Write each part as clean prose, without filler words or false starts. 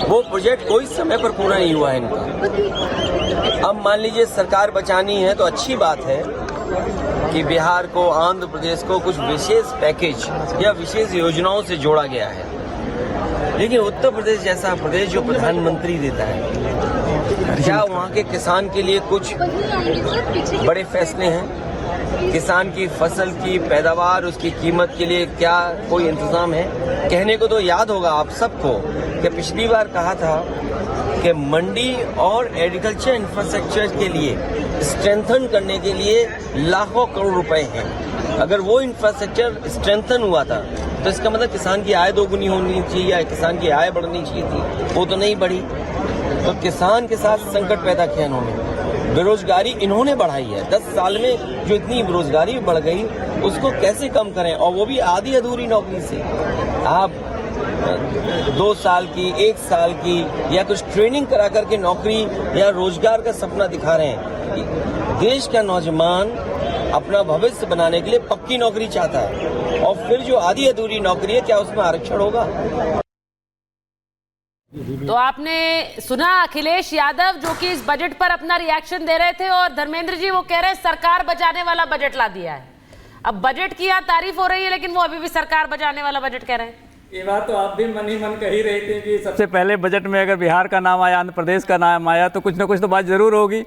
वो प्रोजेक्ट कोई समय पर पूरा नहीं हुआ है इनका। अब मान लीजिए सरकार बचानी है तो अच्छी बात है कि बिहार को, आंध्र प्रदेश को कुछ विशेष पैकेज या विशेष योजनाओं से जोड़ा गया है, लेकिन उत्तर प्रदेश जैसा प्रदेश जो प्रधानमंत्री देता है, क्या वहाँ के किसान के लिए कुछ बड़े फैसले हैं? किसान की फसल की पैदावार, उसकी कीमत के लिए क्या कोई इंतजाम है? कहने को तो याद होगा आप सबको कि पिछली बार कहा था कि मंडी और एग्रीकल्चर इंफ्रास्ट्रक्चर के लिए स्ट्रेंथन करने के लिए लाखों करोड़ रुपए हैं। अगर वो इंफ्रास्ट्रक्चर स्ट्रेंथन हुआ था तो इसका मतलब किसान की आय दोगुनी होनी चाहिए या किसान की आय बढ़नी चाहिए थी, वो तो नहीं बढ़ी। तो किसान के साथ संकट पैदा किया इन्होंने। बेरोजगारी इन्होंने बढ़ाई है। 10 साल में जो इतनी बेरोजगारी बढ़ गई उसको कैसे कम करें, और वो भी आधी अधूरी नौकरी से। आप 2 साल की, 1 साल की या कुछ ट्रेनिंग करा करके नौकरी या रोजगार का सपना दिखा रहे हैं। देश का नौजवान अपना भविष्य बनाने के लिए पक्की नौकरी चाहता है, और फिर जो आधी अधूरी नौकरी है, क्या उसमें आरक्षण होगा? तो आपने सुना अखिलेश यादव जो कि इस बजट पर अपना रिएक्शन दे रहे थे, और धर्मेंद्र जी वो कह रहे हैं सरकार बचाने वाला बजट ला दिया है। अब बजट की यहाँ तारीफ हो रही है, लेकिन वो अभी भी सरकार बचाने वाला बजट कह रहे हैं। ये बात तो आप भी मन ही मन कह ही रहे थे कि सबसे पहले बजट में अगर बिहार का नाम आया, आंध्र प्रदेश का नाम आया, तो कुछ ना कुछ तो बात जरूर होगी।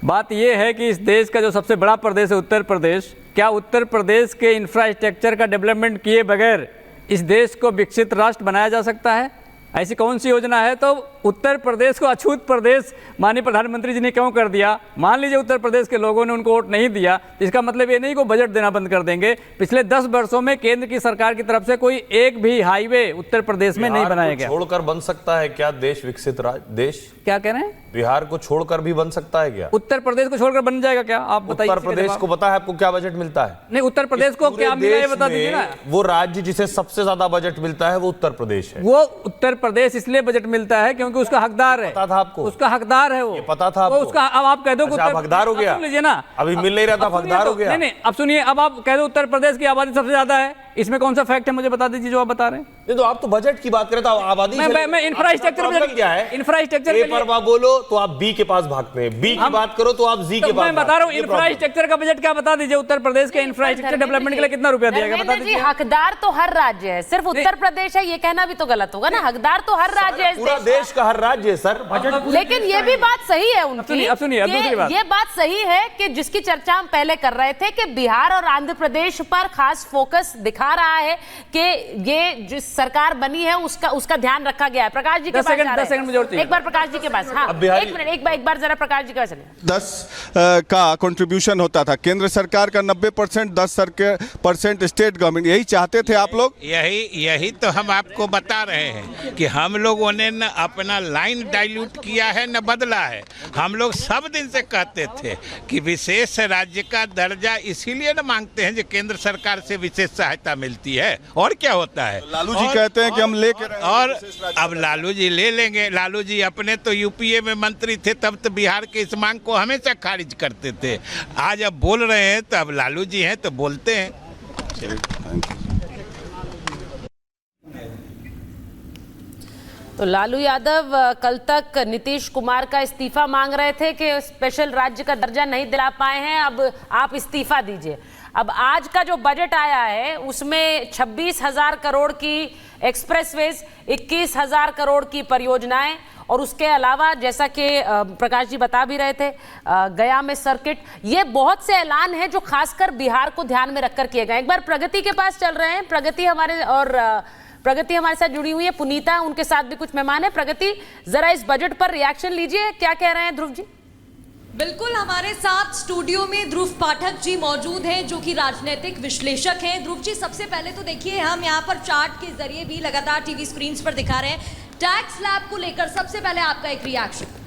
बात ये है कि इस देश का जो सबसे बड़ा प्रदेश है उत्तर प्रदेश, क्या उत्तर प्रदेश के इंफ्रास्ट्रक्चर का डेवलपमेंट किए बगैर इस देश को विकसित राष्ट्र बनाया जा सकता है? ऐसी कौन सी योजना है? तो उत्तर प्रदेश को अछूत प्रदेश माननीय प्रधानमंत्री जी ने क्यों कर दिया? मान लीजिए उत्तर प्रदेश के लोगों ने उनको वोट नहीं दिया, तो इसका मतलब ये नहीं कि बजट देना बंद कर देंगे। पिछले 10 वर्षों में केंद्र की सरकार की तरफ से कोई एक भी हाईवे उत्तर प्रदेश में नहीं बनाया गया। छोड़कर बन सकता है क्या देश विकसित देश? क्या कह रहे हैं? बिहार को छोड़कर भी बन सकता है क्या? उत्तर प्रदेश को छोड़कर बन जाएगा क्या? आप बताइए। उत्तर प्रदेश को पता है आपको क्या बजट मिलता है? नहीं, उत्तर प्रदेश को क्या मिला है बता दीजिए ना। वो राज्य जिसे सबसे ज्यादा बजट मिलता है वो उत्तर प्रदेश है। वो उत्तर प्रदेश इसलिए बजट मिलता है क्योंकि उसका हकदार है। पता था आपको? उसका हकदार है वो। ये पता था आपको? उसका अब आप कह दो अच्छा, आप हकदार हो गया? सुन लीजिए ना, अभी मिल नहीं रहा था, हकदार हो गया? नहीं, अब सुनिए, अब आप कह दो उत्तर प्रदेश की आबादी सबसे ज्यादा है, इसमें कौन सा फैक्ट है मुझे बता दीजिए जो आप बता रहे हैं। नहीं तो आप तो बजट की बात करें तो आबादी मैं इंफ्रास्ट्रक्चर क्या है? इंफ्रास्ट्रक्चर पर आप बोलो तो आप बी के पास भागते हैं, बी की बात करो तो आप जी के पास। मैं बता रहा हूँ इंफ्रास्ट्रक्चर का बजट क्या बता दीजिए। उत्तर प्रदेश के इंफ्रास्ट्रक्चर डेवलपमेंट के लिए कितना रुपया दिया गया बता दीजिए। हकदार तो हर राज्य है, सिर्फ उत्तर प्रदेश है ये कहना भी तो गलत होगा ना। हकदार तो हर राज्य है, पूरा देश का हर राज्य है सर। लेकिन ये भी बात सही है उनकी। अब सुनिए दूसरी बात, ये बात सही है कि जिसकी चर्चा हम पहले कर रहे थे कि बिहार और आंध्र प्रदेश पर खास फोकस दिखा रहा है कि ये जो सरकार बनी है उसका ध्यान रखा गया है। प्रकाश जी के पास 10 सेकंड एक बार प्रकाश जी के पास। हाँ, एक मिनट, एक बार जरा प्रकाश जी के पास चलिए। 10 का कंट्रीब्यूशन होता था, केंद्र सरकार का 90%, 10% स्टेट गवर्नमेंट। यही चाहते थे आप लोग? यही तो हम आपको बता रहे हैं कि हम लोगों ने न अपना लाइन डाइल्यूट किया है न बदला है। हम लोग सब दिन से कहते थे कि विशेष राज्य का दर्जा इसीलिए न मांगते हैं जो केंद्र सरकार से विशेष सहायता मिलती है, और क्या होता है। लालू जी कहते हैं कि हम लेके और अब लालू जी ले लेंगे। लालू जी अपने तो यूपीए में मंत्री थे, तब तो बिहार के इस मांग को हमेशा खारिज करते थे। आज अब बोल रहे हैं तो अब लालू जी हैं तो बोलते हैं। तो लालू यादव कल तक नीतीश कुमार का इस्तीफा मांग रहे थे कि स्पेशल राज्य का दर्जा नहीं दिला पाए हैं, अब आप इस्तीफा दीजिए। अब आज का जो बजट आया है उसमें 26,000 करोड़ की एक्सप्रेसवेज, 21,000 करोड़ की परियोजनाएं, और उसके अलावा जैसा कि प्रकाश जी बता भी रहे थे गया में सर्किट, ये बहुत से ऐलान हैं जो खासकर बिहार को ध्यान में रखकर किए गए। एक बार प्रगति के पास चल रहे हैं। प्रगति हमारे साथ जुड़ी हुई है, पुनीता उनके साथ भी कुछ मेहमान है। प्रगति, जरा इस बजट पर रिएक्शन लीजिए, क्या कह रहे हैं ध्रुव जी? बिल्कुल, हमारे साथ स्टूडियो में ध्रुव पाठक जी मौजूद हैं जो कि राजनीतिक विश्लेषक हैं। ध्रुव जी, सबसे पहले तो देखिए, हम यहाँ पर चार्ट के जरिए भी लगातार टीवी स्क्रीन पर दिखा रहे हैं टैक्स स्लैब को लेकर सबसे पहले आपका एक रिएक्शन।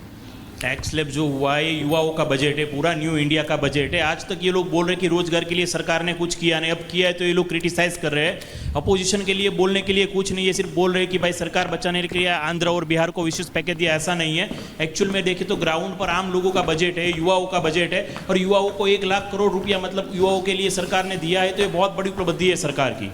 टैक्स स्लैब जो हुआ है युवाओं का बजट है, पूरा न्यू इंडिया का बजट है। आज तक ये लोग बोल रहे हैं कि रोजगार के लिए सरकार ने कुछ किया नहीं, अब किया है तो ये लोग क्रिटिसाइज कर रहे हैं। अपोजिशन के लिए बोलने के लिए कुछ नहीं है, सिर्फ बोल रहे हैं कि भाई सरकार बचाने के लिए आंध्र और बिहार को विशेष पैकेज दिया, ऐसा नहीं है। एक्चुअल में देखें तो ग्राउंड पर आम लोगों का बजट है, युवाओं का बजट है, और युवाओं को 1 लाख करोड़ रुपया मतलब युवाओं के लिए सरकार ने दिया है, तो ये बहुत बड़ी उपलब्धि है सरकार की।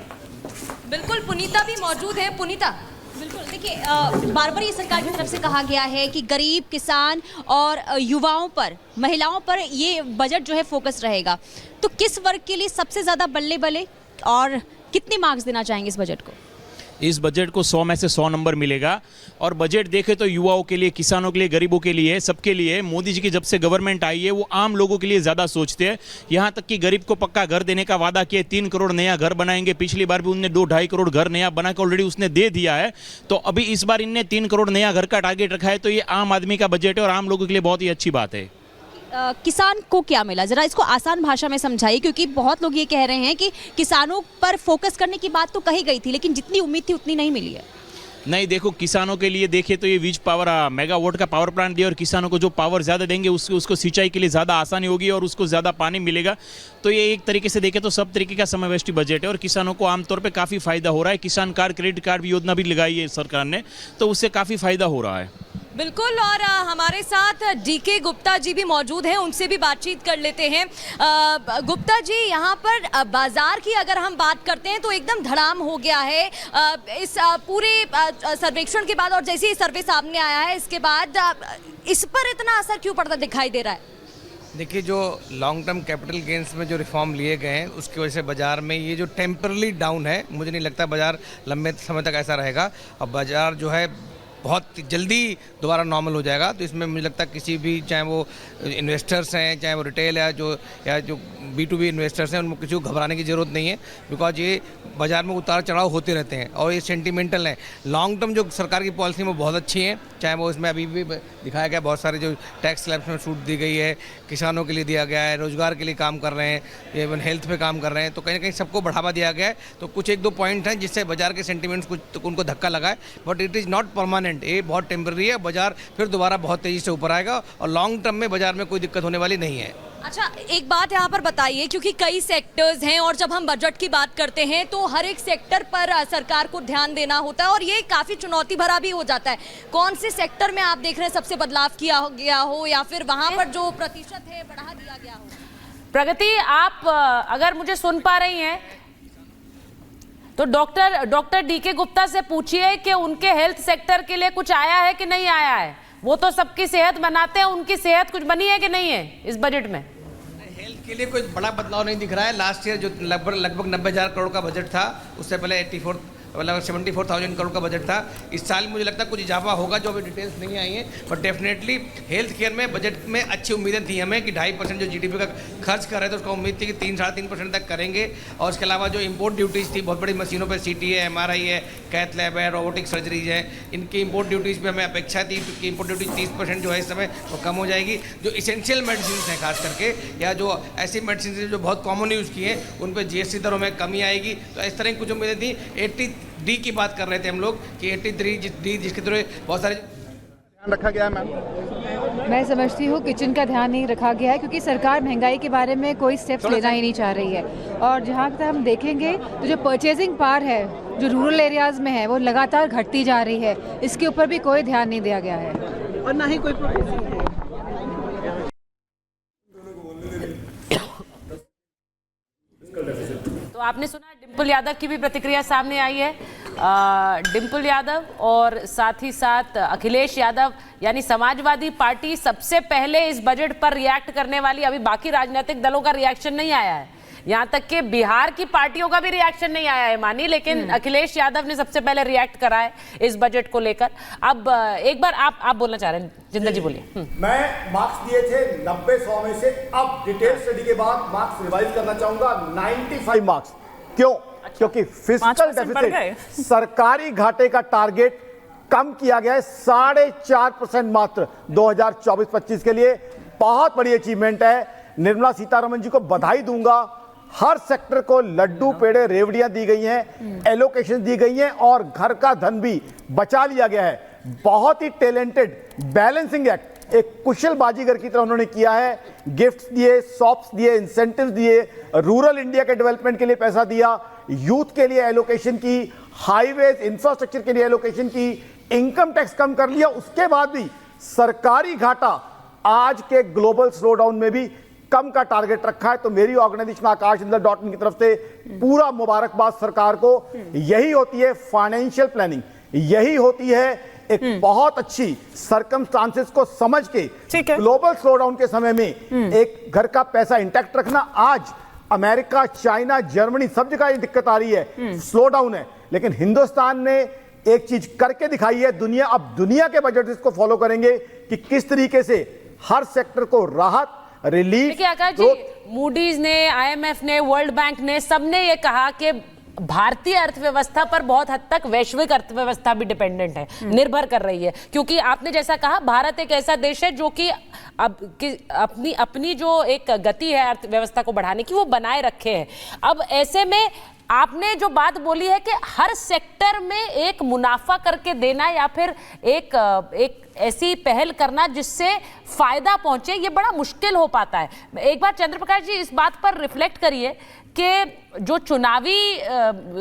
बिल्कुल, पुनीता भी मौजूद है। पुनीता, बिल्कुल देखिए बार बार ये सरकार की तरफ से कहा गया है कि गरीब, किसान और युवाओं पर, महिलाओं पर ये बजट जो है फोकस रहेगा, तो किस वर्ग के लिए सबसे ज़्यादा बल्ले बल्ले और कितने मार्क्स देना चाहेंगे इस बजट को? इस बजट को 100 में से 100 नंबर मिलेगा। और बजट देखें तो युवाओं के लिए, किसानों के लिए, गरीबों के लिए, सबके लिए मोदी जी की जब से गवर्नमेंट आई है वो आम लोगों के लिए ज़्यादा सोचते हैं। यहाँ तक कि गरीब को पक्का घर देने का वादा किया, 3 करोड़ नया घर बनाएंगे। पिछली बार भी उनने 2-2.5 करोड़ घर नया बना के ऑलरेडी उसने दे दिया है। तो अभी इस बार इनने 3 करोड़ नया घर का टारगेट रखा है। तो ये आम आदमी का बजट है और आम लोगों के लिए बहुत ही अच्छी बात है। किसान को क्या मिला, जरा इसको आसान भाषा में समझाइए, क्योंकि बहुत लोग ये कह रहे हैं कि किसानों पर फोकस करने की बात तो कही गई थी, लेकिन जितनी उम्मीद थी उतनी नहीं मिली है। नहीं, देखो किसानों के लिए देखें तो ये वीज पावर मेगावाट का पावर प्लांट दिया और किसानों को जो पावर ज़्यादा देंगे उसको सिंचाई के लिए ज़्यादा आसानी होगी और उसको ज़्यादा पानी मिलेगा। तो ये एक तरीके से देखें तो सब तरीके का समावेशी बजट है और किसानों को आमतौर पे काफ़ी फ़ायदा हो रहा है। किसान कार्ड, क्रेडिट कार्ड भी योजना भी लगाई है सरकार ने, तो उससे काफ़ी फ़ायदा हो रहा है। बिल्कुल, और हमारे साथ डीके गुप्ता जी भी मौजूद हैं, उनसे भी बातचीत कर लेते हैं। गुप्ता जी, यहाँ पर बाजार की अगर हम बात करते हैं तो एकदम धड़ाम हो गया है इस पूरे सर्वेक्षण के बाद, और जैसे ही सर्वे सामने आया है इसके बाद इस पर इतना असर क्यों पड़ता दिखाई दे रहा है? देखिए, जो लॉन्ग टर्म कैपिटल गेंस में जो रिफॉर्म लिए गए हैं उसकी वजह से बाजार में ये जो टेम्परली डाउन है, मुझे नहीं लगता बाजार लंबे समय तक ऐसा रहेगा और बाजार जो है बहुत जल्दी दोबारा नॉर्मल हो जाएगा। तो इसमें मुझे लगता है किसी भी, चाहे वो इन्वेस्टर्स हैं, चाहे वो रिटेल या जो B2B इन्वेस्टर्स हैं, उनको किसी को घबराने की ज़रूरत नहीं है, बिकॉज ये बाज़ार में उतार चढ़ाव होते रहते हैं और ये सेंटिमेंटल है। लॉन्ग टर्म जो सरकार की पॉलिसी में बहुत अच्छी है, चाहे वो इसमें अभी भी दिखाया गया बहुत सारे जो टैक्स स्लैब्स में छूट दी गई है, किसानों के लिए दिया गया है, रोजगार के लिए काम कर रहे हैं, इवन हेल्थ पे काम कर रहे हैं, तो कहीं ना कहीं सबको बढ़ावा दिया गया है। तो कुछ 1-2 पॉइंट हैं जिससे बाजार के सेंटिमेंट्स कुछ तो उनको धक्का लगा है, but it is not permanent. ये बहुत टेम्पररी है, बाजार फिर दोबारा बहुत तेज़ी से ऊपर आएगा और लॉन्ग टर्म में बाजार में कोई दिक्कत होने वाली नहीं है। अच्छा, एक बात यहाँ पर बताइए, क्योंकि कई सेक्टर्स हैं और जब हम बजट की बात करते हैं तो हर एक सेक्टर पर सरकार को ध्यान देना होता है और ये काफ़ी चुनौती भरा भी हो जाता है। कौन से सेक्टर में आप देख रहे हैं सबसे बदलाव किया गया हो या फिर वहाँ पर जो प्रतिशत है बढ़ा दिया गया हो? प्रगति, आप अगर मुझे सुन पा रही हैं तो डॉक्टर डीके गुप्ता से पूछिए कि उनके हेल्थ सेक्टर के लिए कुछ आया है कि नहीं आया है। वो तो सबकी सेहत बनाते हैं, उनकी सेहत कुछ बनी है कि नहीं है इस बजट में? हेल्थ के लिए कोई बड़ा बदलाव नहीं दिख रहा है। लास्ट ईयर जो लगभग 90,000 करोड़ का बजट था, उससे पहले 74,000 करोड़ का बजट था। इस साल मुझे लगता है कुछ इजाफा होगा, जो अभी डिटेल्स नहीं आई हैं, बट डेफिनेटली हेल्थ केयर में बजट में अच्छी उम्मीदें थी हमें कि 2.5% जो GDP का खर्च कर रहे थे उसका उम्मीद थी कि 3-3.5% तक करेंगे। और उसके अलावा जो इंपोर्ट ड्यूटीज़ थी, बहुत बड़ी मशीनों पर CT है, MRI है, कैथ लैब है, रोबोटिक सर्जरीज है, इनकी इंपोर्ट ड्यूटीज़ पर हमें अपेक्षा थी कि इंपोर्ट ड्यूटीज 30% जो है इस समय वो कम हो जाएगी। जो इसेंशियल मेडिसिन हैं खास करके, या जो ऐसी मेडिसिन जो बहुत कॉमन यूज़ की हैं, उन पर GST दरों में कमी आएगी। तो इस तरह की कुछ उम्मीदें थी। 80D की बात कर रहे थे हम लोग कि 83D जिसके थ्रू बहुत सारे ध्यान रखा गया है। मैम, मैं समझती हूँ किचन का ध्यान नहीं रखा गया है, क्योंकि सरकार महंगाई के बारे में कोई स्टेप्स लेना ही नहीं चाह रही है। और जहाँ तक हम देखेंगे तो जो परचेजिंग पावर है जो रूरल एरियाज़ में है वो लगातार घटती जा रही है, इसके ऊपर भी कोई ध्यान नहीं दिया गया है और ना ही कोई तो आपने सुना डिंपल यादव की भी प्रतिक्रिया सामने आई है। डिंपल यादव और साथ ही साथ अखिलेश यादव यानी समाजवादी पार्टी सबसे पहले इस बजट पर रिएक्ट करने वाली, अभी बाकी राजनीतिक दलों का रिएक्शन नहीं आया है, यहाँ तक कि बिहार की पार्टियों का भी रिएक्शन नहीं आया है मानी, लेकिन अखिलेश यादव ने सबसे पहले रिएक्ट करा है इस बजट को लेकर। अब एक बार आप बोलना चाह रहे हैं, जिंदर जी बोलिए। मैं मार्क्स दिए थे 90-100 में से, अब डिटेल स्टडी के बाद मार्क्स रिवाइज करना चाहूंगा 95 मार्क्स। क्यों? क्योंकि फिस्कल डेफिसिट, सरकारी घाटे का टारगेट कम किया गया है 4.5% मात्र 2024-25 के लिए। बहुत बड़ी अचीवमेंट है। निर्मला सीतारमण जी को बधाई दूंगा। हर सेक्टर को लड्डू पेड़े रेवड़ियां दी गई हैं, एलोकेशन दी गई हैं और घर का धन भी बचा लिया गया है। बहुत ही टैलेंटेड बैलेंसिंग एक्ट एक कुशल बाजीगर की तरह उन्होंने किया है। गिफ्ट्स दिए, सॉफ्ट्स दिए, इंसेंटिव्स दिए, रूरल इंडिया के डेवलपमेंट के लिए पैसा दिया, यूथ के लिए एलोकेशन की, हाईवेज इंफ्रास्ट्रक्चर के लिए एलोकेशन की, इनकम टैक्स कम कर लिया। उसके बाद भी सरकारी घाटा आज के ग्लोबल स्लोडाउन में भी कम का टारगेट रखा है। तो मेरी ऑर्गेनाइजेशन आकाशइंदर.in की तरफ से पूरा मुबारकबाद सरकार को। यही होती है फाइनेंशियल प्लानिंग, यही होती है एक बहुत अच्छी सर्कमस्टांसेस को समझ के ग्लोबल स्लोडाउन के समय में एक घर का पैसा इंटैक्ट रखना। आज अमेरिका, चाइना, जर्मनी सब जगह ये दिक्कत आ रही है, स्लोडाउन है, लेकिन हिंदुस्तान ने एक चीज करके दिखाई है। दुनिया अब दुनिया के बजट इसको फॉलो करेंगे कि किस तरीके से हर सेक्टर को राहत, रिलीफ। देखिए आकाश जी, मूडीज ने, IMF ने, वर्ल्ड बैंक ने, सबने ये कहा कि भारतीय अर्थव्यवस्था पर बहुत हद तक वैश्विक अर्थव्यवस्था भी डिपेंडेंट है, निर्भर कर रही है, क्योंकि आपने जैसा कहा भारत एक ऐसा देश है जो कि अपनी जो एक गति है अर्थव्यवस्था को बढ़ाने की वो बनाए रखे है। अब ऐसे में आपने जो बात बोली है कि हर सेक्टर में एक मुनाफा करके देना या फिर एक ऐसी पहल करना जिससे फायदा पहुंचे, ये बड़ा मुश्किल हो पाता है। एक बार चंद्रप्रकाश जी इस बात पर रिफ्लेक्ट करिए कि जो चुनावी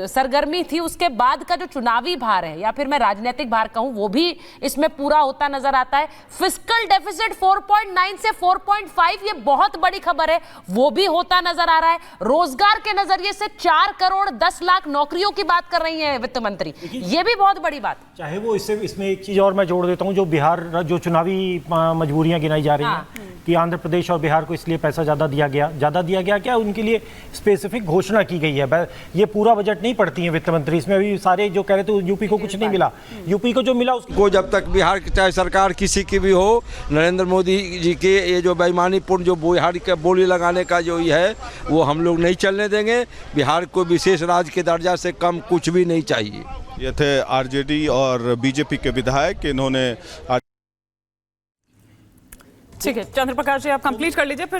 सरगर्मी थी उसके बाद का जो चुनावी भार है या फिर मैं राजनीतिक भार कहूं वो भी इसमें पूरा होता नजर आता है। फिस्कल डेफिसिट 4.9 से 4.5 ये बहुत बड़ी खबर है, वो भी होता नजर आ रहा है। रोजगार के नजरिए से 4 करोड़ 10 लाख नौकरियों की बात कर रही है वित्त मंत्री, ये भी बहुत बड़ी बात। चाहे वो इसमें एक चीज और मैं जोड़ देता हूं, जो बिहार जो चुनावी मजबूरियां गिनाई जा रही हैं कि आंध्र प्रदेश और बिहार को इसलिए पैसा ज्यादा दिया गया क्या उनके लिए स्पेसिफिक घोषणा की गई है। ये पूरा बजट नहीं पढ़ती है वित्त मंत्री, इसमें अभी सारे जो कह रहे थे यूपी को कुछ नहीं मिला, यूपी को जो मिला उसको जब तक बिहार की चाहे सरकार किसी की भी हो, नरेंद्र मोदी जी के ये जो बेईमानीपूर्ण जो बिहार के बोली लगाने का जो ये है वो हम लोग नहीं चलने देंगे। बिहार को विशेष राज्य के दर्जा से कम कुछ भी नहीं चाहिए। ये थे आरजेडी और बीजेपी के विधायक, इन्होंने ठीक है चंद्रप्रकाश जी आप कंप्लीट कर लीजिए फिर